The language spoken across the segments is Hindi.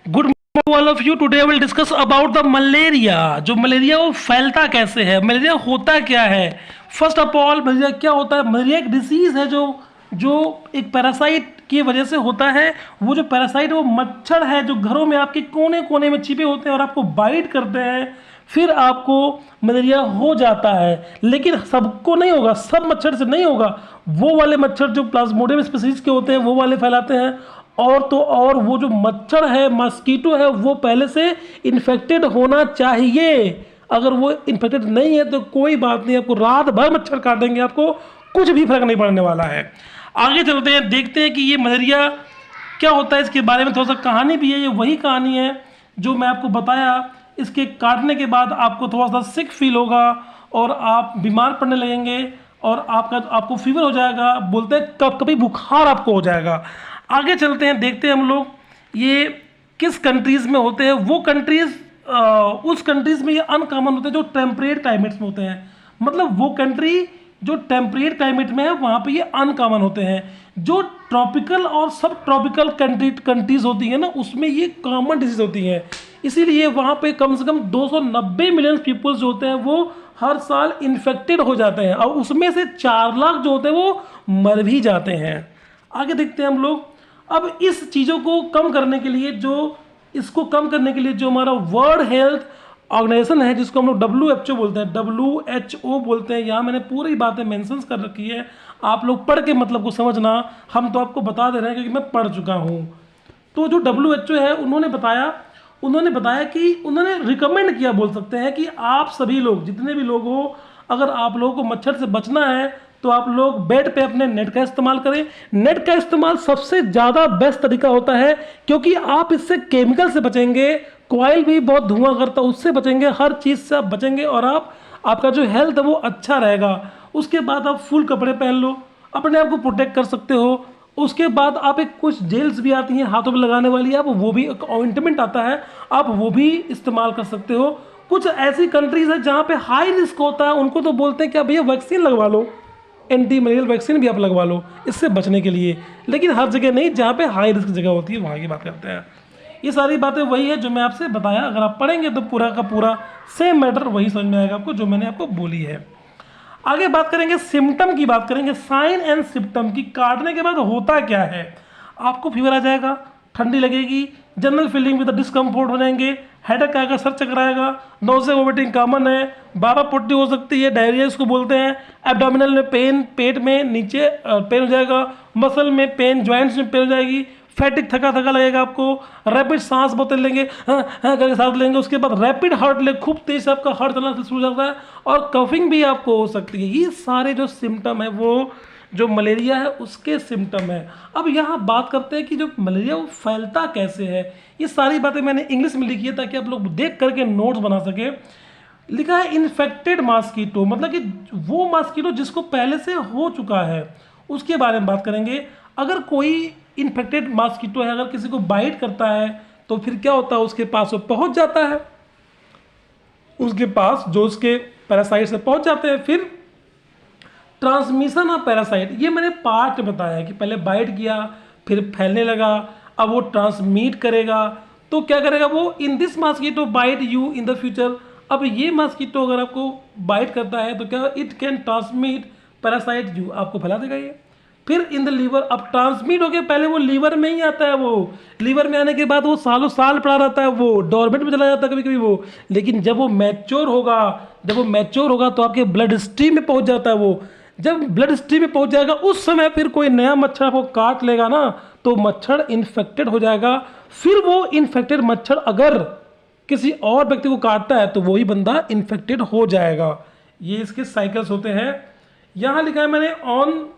Good morning all of you. Today will discuss about the malaria. जो मलेरिया वो फैलता कैसे है, मलेरिया होता क्या है। फर्स्ट ऑफ ऑल मलेरिया क्या होता है। मलेरिया एक डिसीज है जो जो एक पैरासाइट की वजह से होता है। वो जो पैरासाइट वो मच्छर है जो घरों में आपके कोने कोने में छिपे होते हैं और आपको बाइट करते हैं, फिर आपको मलेरिया हो जाता है। लेकिन सबको नहीं होगा, सब मच्छर से नहीं होगा। वो वाले मच्छर जो प्लाज्मोडियम स्पीसीज के होते हैं वो वाले फैलाते हैं। और तो और वो जो मच्छर है, मस्कीटो है, वो पहले से इन्फेक्टेड होना चाहिए। अगर वो इन्फेक्टेड नहीं है तो कोई बात नहीं, आपको रात भर मच्छर काटेंगे, आपको कुछ भी फर्क नहीं पड़ने वाला है। आगे चलते हैं, देखते हैं कि ये मलेरिया क्या होता है। इसके बारे में थोड़ा सा कहानी भी है। ये वही कहानी है जो मैं आपको बताया। इसके काटने के बाद आपको थोड़ा सा सिक फील होगा और आप बीमार पड़ने लगेंगे और आपको फीवर हो जाएगा। बोलते हैं कभी बुखार आपको हो जाएगा। आगे चलते हैं, देखते हैं हम लोग ये किस कंट्रीज़ में होते हैं। वो कंट्रीज़ उस कंट्रीज़ में ये अनकॉमन होते हैं जो टेम्परेट क्लाइमेट्स में होते हैं। मतलब वो कंट्री जो टेम्परेट क्लाइमेट में है वहाँ पे ये अनकॉमन होते हैं। जो ट्रॉपिकल और सब ट्रॉपिकल कंट्रीज होती हैं ना, उसमें ये कॉमन डिजीज होती हैं। इसीलिए वहाँ पे कम से कम 290 मिलियन पीपल्स जो होते हैं वो हर साल इन्फेक्टेड हो जाते हैं और उसमें से 4 लाख जो होते हैं वो मर भी जाते हैं। आगे देखते हैं हम लोग। अब इस चीज़ों को कम करने के लिए जो हमारा वर्ल्ड हेल्थ ऑर्गेनाइजेशन है, जिसको हम लोग WHO बोलते हैं, WHO बोलते हैं। यहाँ मैंने पूरी बातें मेंशंस कर रखी है, आप लोग पढ़ के मतलब को समझना। हम तो आपको बता दे रहे हैं क्योंकि मैं पढ़ चुका हूँ। तो जो WHO है उन्होंने बताया कि उन्होंने रिकमेंड किया, बोल सकते हैं कि आप सभी लोग, जितने भी लोग हो, अगर आप लोगों को मच्छर से बचना है तो आप लोग बेड पे अपने नेट का इस्तेमाल करें। नेट का इस्तेमाल सबसे ज़्यादा बेस्ट तरीका होता है क्योंकि आप इससे केमिकल से बचेंगे। कॉइल भी बहुत धुआं करता है, उससे बचेंगे, हर चीज़ से आप बचेंगे और आपका जो हेल्थ है वो अच्छा रहेगा। उसके बाद आप फुल कपड़े पहन लो, अपने आप को प्रोटेक्ट कर सकते हो। उसके बाद आप एक कुछ जेल्स भी आती हैं हाथों में लगाने वाली, आप वो भी, एक ऑइंटमेंट आता है, आप वो भी इस्तेमाल कर सकते हो। कुछ ऐसी कंट्रीज है जहाँ पे हाई रिस्क होता है, उनको तो बोलते हैं कि भैया वैक्सीन लगवा लो, एंटी मलेरियल वैक्सीन भी आप लगवा लो इससे बचने के लिए। लेकिन हर जगह नहीं, जहाँ पे हाई रिस्क जगह होती है वहाँ की बात करते हैं। ये सारी बातें वही है जो मैं आपसे बताया। अगर आप पढ़ेंगे तो पूरा का पूरा सेम मैटर वही समझ में आएगा आपको जो मैंने आपको बोली है। आगे बात करेंगे, सिम्टम की बात करेंगे, साइन एंड सिम्टम की। काटने के बाद होता क्या है, आपको फीवर आ जाएगा, ठंडी लगेगी, जनरल फीलिंग विद डिस्कम्फोर्ट हो जाएंगे, हेडेक आएगा, सर चकराएगा, नोज़िया वोमिटिंग कॉमन है, बाबा पट्टी हो सकती है, डायरिया इसको बोलते हैं, एब्डोमिनल में पेन, पेट में नीचे पेन हो जाएगा, मसल में पेन, जॉइंट्स में पेन हो जाएगी, फैटिक थका थका लगेगा आपको, रैपिड सांस बहुत लेंगे, हाँ हाँ करके सांस लेंगे। उसके बाद रैपिड हार्ट ले, खूब तेज से आपका हार्ट चलना शुरू हो जाता है और कफिंग भी आपको हो सकती है। ये सारे जो सिम्टम है वो जो मलेरिया है उसके सिम्टम है। अब यहाँ बात करते हैं कि जो मलेरिया वो फैलता कैसे है। ये सारी बातें मैंने इंग्लिश में लिखी है ताकि आप लोग देख करके नोट्स बना सके। लिखा है इन्फेक्टेड मॉस्किटो, मतलब कि वो मॉस्किटो जिसको पहले से हो चुका है उसके बारे में बात करेंगे। अगर कोई इन्फेक्टेड मॉस्किटो है, अगर किसी को बाइट करता है तो फिर क्या होता है, उसके पास वो पहुंच जाता है, उसके पास जो उसके पैरासाइट से पहुंच जाते हैं। फिर ट्रांसमिशन ऑफ पैरासाइट, ये मैंने पार्ट में बताया कि पहले बाइट किया, फिर फैलने लगा, अब वो ट्रांसमिट करेगा। तो क्या करेगा वो, in this mosquito bite you in the future. अब ये मॉस्किटो अगर आपको बाइट करता है तो क्या, it can transmit parasite you, आपको फैला देगा ये। फिर इन द लीवर, अब ट्रांसमिट हो गया, पहले वो लीवर में ही आता है, वो लीवर में आने के बाद वो सालों साल पड़ा रहता है, वो डॉर्मेंट में चला जाता है कभी कभी वो। लेकिन जब वो मैच्योर होगा तो आपके ब्लड स्ट्रीम में पहुंच जाता है वो। जब ब्लड स्ट्रीम में पहुंच जाएगा उस समय फिर कोई नया मच्छर आपको काट लेगा ना तो मच्छर इन्फेक्टेड हो जाएगा। फिर वो इन्फेक्टेड मच्छर अगर किसी और व्यक्ति को काटता है तो वही बंदा इन्फेक्टेड हो जाएगा। ये इसके साइकिल्स होते हैं। यहाँ लिखा है मैंने ऑन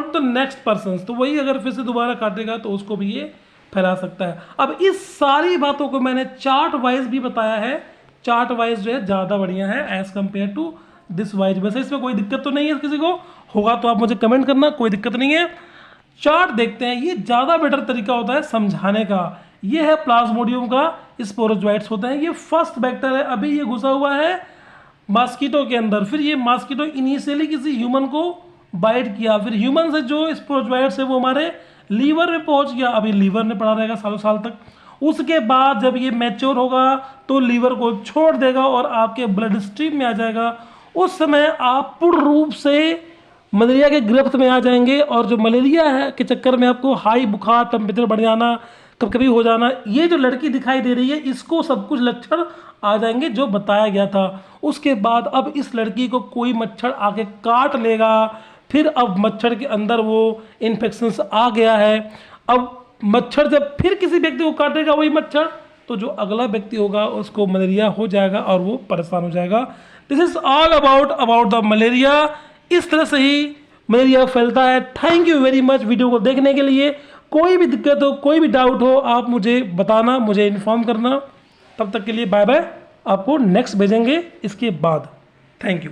द नेक्स्ट पर्सन, तो वही अगर फिर से दोबारा काटेगा तो उसको भी ये फैला सकता है। अब इस सारी बातों को मैंने चार्ट वाइज भी बताया है। चार्ट वाइज जो है ज़्यादा बढ़िया है as compared to this wise. वैसे इसमें कोई दिक्कत तो नहीं है, किसी को होगा तो आप मुझे कमेंट करना, कोई दिक्कत नहीं है। चार्ट देखते हैं, ये ज़्यादा बेटर तरीका होता है समझाने का। ये है प्लाज्मोडियम का स्पोरोजोइट्स होते हैं, ये फर्स्ट वेक्टर है, अभी ये घुसा हुआ है मॉस्किटो के अंदर। फिर ये मॉस्किटो इनिशियली किसी ह्यूमन को बाइट किया, फिर ह्यूमन से जो स्पोरोजोइट्स है वो हमारे लीवर में पहुंच गया, अभी लीवर में पड़ा रहेगा सालों साल तक। उसके बाद जब ये मैच्योर होगा तो लीवर को छोड़ देगा और आपके ब्लड स्ट्रीम में आ जाएगा। उस समय आप पूर्ण रूप से मलेरिया के गिरफ्त में आ जाएंगे, और जो मलेरिया है के चक्कर में आपको हाई बुखार, टेम्परेचर बढ़ जाना, कभी कभी हो जाना, ये जो लड़की दिखाई दे रही है इसको सब कुछ लक्षण आ जाएंगे जो बताया गया था। उसके बाद अब इस लड़की को कोई मच्छर आके काट लेगा, फिर अब मच्छर के अंदर वो इन्फेक्शंस आ गया है। अब मच्छर जब फिर किसी व्यक्ति को काटेगा वही मच्छर, तो जो अगला व्यक्ति होगा उसको मलेरिया हो जाएगा और वो परेशान हो जाएगा। This is all about the malaria. इस तरह से ही मलेरिया फैलता है। Thank you very much video को देखने के लिए। कोई भी दिक्कत हो, कोई भी डाउट हो, आप मुझे बताना, मुझे इन्फॉर्म करना। तब तक के लिए बाय बाय। आपको नेक्स्ट भेजेंगे इसके बाद। Thank you.